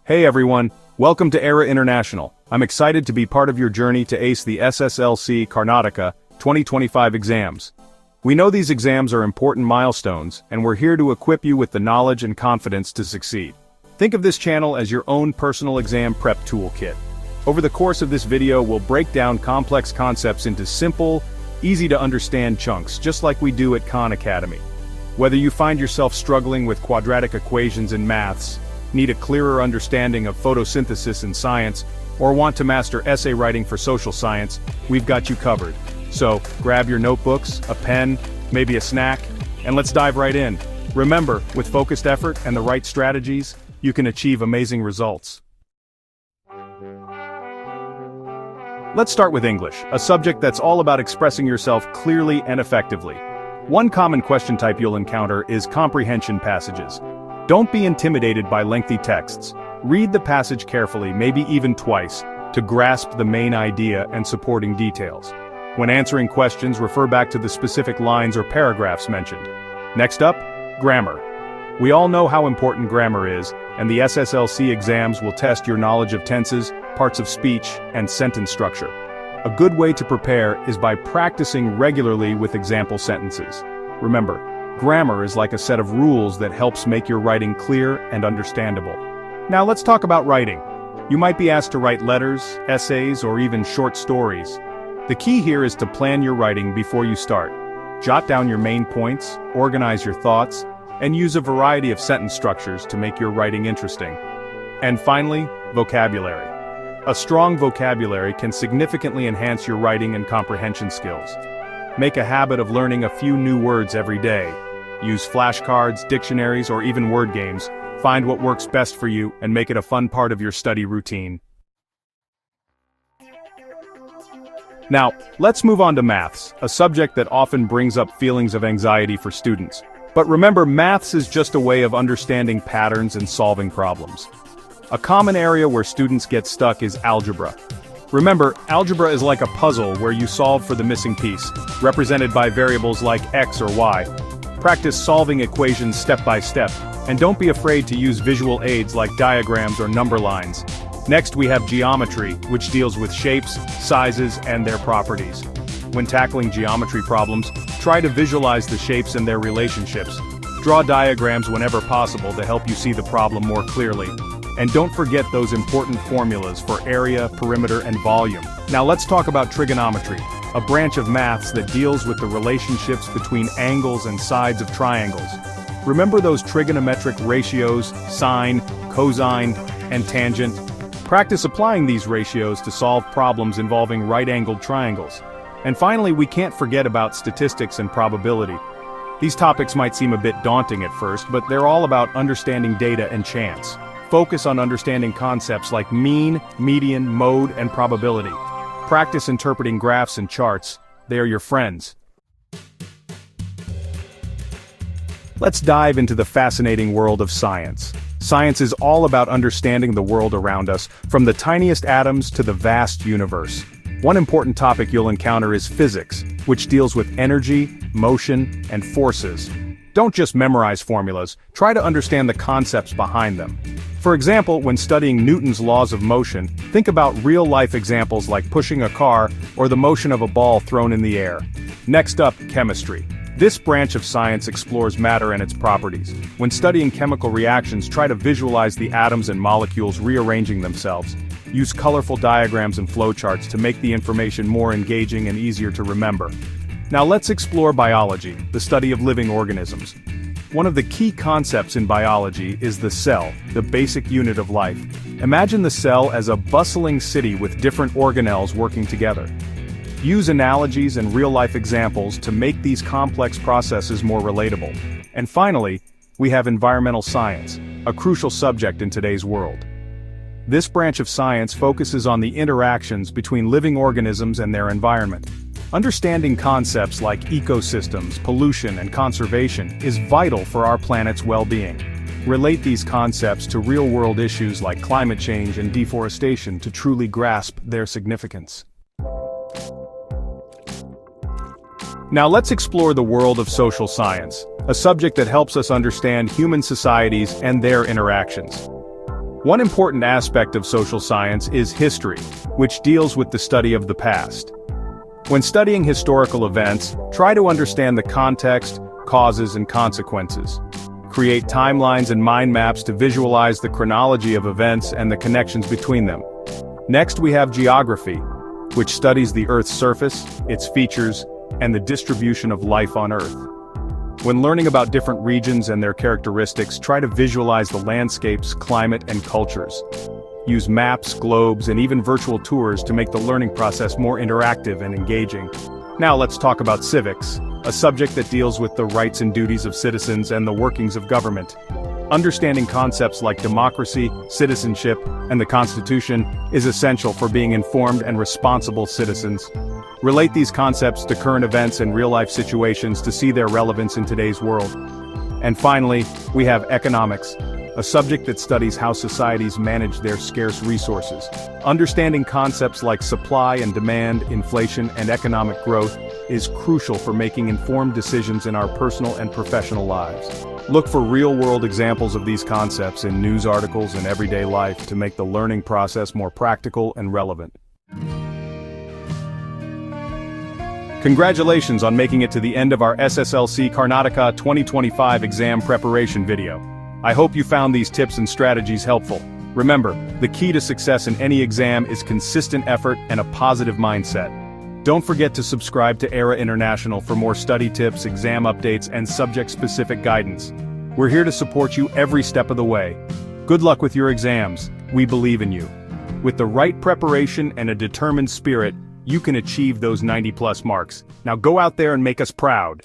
Hey everyone, welcome to Era International. I'm excited to be part of your journey to ace the SSLC Karnataka 2025 exams. We know these exams are important milestones, and we're here to equip you with the knowledge and confidence to succeed. Think of this channel as your own personal exam prep toolkit. Over the course of this video, we'll break down complex concepts into simple, easy-to-understand chunks, just like we do at Khan Academy. Whether you find yourself struggling with quadratic equations in maths, need a clearer understanding of photosynthesis in science, or want to master essay writing for social science, we've got you covered. So, grab your notebooks, a pen, maybe a snack, and let's dive right in. Remember, with focused effort and the right strategies, you can achieve amazing results. Let's start with English, a subject that's all about expressing yourself clearly and effectively. One common question type you'll encounter is comprehension passages. Don't be intimidated by lengthy texts. Read the passage carefully, maybe even twice, to grasp the main idea and supporting details. When answering questions, refer back to the specific lines or paragraphs mentioned. Next up, grammar. We all know how important grammar is, and the SSLC exams will test your knowledge of tenses, parts of speech, and sentence structure. A good way to prepare is by practicing regularly with example sentences. Remember, grammar is like a set of rules that helps make your writing clear and understandable. Now let's talk about writing. You might be asked to write letters, essays, or even short stories. The key here is to plan your writing before you start. Jot down your main points, organize your thoughts, and use a variety of sentence structures to make your writing interesting. And finally, vocabulary. A strong vocabulary can significantly enhance your writing and comprehension skills. Make a habit of learning a few new words every day. Use flashcards, dictionaries, or even word games. Find what works best for you and make it a fun part of your study routine. Now, let's move on to maths, a subject that often brings up feelings of anxiety for students. But remember, maths is just a way of understanding patterns and solving problems. A common area where students get stuck is algebra. Remember, algebra is like a puzzle where you solve for the missing piece, represented by variables like x or y. Practice solving equations step by step, and don't be afraid to use visual aids like diagrams or number lines. Next we have geometry, which deals with shapes, sizes, and their properties. When tackling geometry problems, try to visualize the shapes and their relationships. Draw diagrams whenever possible to help you see the problem more clearly. And don't forget those important formulas for area, perimeter, and volume. Now let's talk about trigonometry, a branch of maths that deals with the relationships between angles and sides of triangles. Remember those trigonometric ratios, sine, cosine, and tangent? Practice applying these ratios to solve problems involving right-angled triangles. And finally, we can't forget about statistics and probability. These topics might seem a bit daunting at first, but they're all about understanding data and chance. Focus on understanding concepts like mean, median, mode, and probability. Practice interpreting graphs and charts. They are your friends. Let's dive into the fascinating world of science. Science is all about understanding the world around us, from the tiniest atoms to the vast universe. One important topic you'll encounter is physics, which deals with energy, motion, and forces. Don't just memorize formulas, try to understand the concepts behind them. For example, when studying Newton's laws of motion, think about real-life examples like pushing a car or the motion of a ball thrown in the air. Next up, chemistry. This branch of science explores matter and its properties. When studying chemical reactions, try to visualize the atoms and molecules rearranging themselves. Use colorful diagrams and flowcharts to make the information more engaging and easier to remember. Now let's explore biology, the study of living organisms. One of the key concepts in biology is the cell, the basic unit of life. Imagine the cell as a bustling city with different organelles working together. Use analogies and real-life examples to make these complex processes more relatable. And finally, we have environmental science, a crucial subject in today's world. This branch of science focuses on the interactions between living organisms and their environment. Understanding concepts like ecosystems, pollution, and conservation is vital for our planet's well-being. Relate these concepts to real-world issues like climate change and deforestation to truly grasp their significance. Now let's explore the world of social science, a subject that helps us understand human societies and their interactions. One important aspect of social science is history, which deals with the study of the past. When studying historical events, try to understand the context, causes, and consequences. Create timelines and mind maps to visualize the chronology of events and the connections between them. Next, we have geography, which studies the Earth's surface, its features, and the distribution of life on Earth. When learning about different regions and their characteristics, try to visualize the landscapes, climate, and cultures. Use maps, globes, and even virtual tours to make the learning process more interactive and engaging. Now let's talk about civics, a subject that deals with the rights and duties of citizens and the workings of government. Understanding concepts like democracy, citizenship, and the Constitution is essential for being informed and responsible citizens. Relate these concepts to current events and real-life situations to see their relevance in today's world. And finally, we have economics, a subject that studies how societies manage their scarce resources. Understanding concepts like supply and demand, inflation, and economic growth is crucial for making informed decisions in our personal and professional lives. Look for real-world examples of these concepts in news articles and everyday life to make the learning process more practical and relevant. Congratulations on making it to the end of our SSLC Karnataka 2025 exam preparation video. I hope you found these tips and strategies helpful. Remember, the key to success in any exam is consistent effort and a positive mindset. Don't forget to subscribe to ERA International for more study tips, exam updates, and subject-specific guidance. We're here to support you every step of the way. Good luck with your exams. We believe in you. With the right preparation and a determined spirit, you can achieve those 90+ marks. Now go out there and make us proud.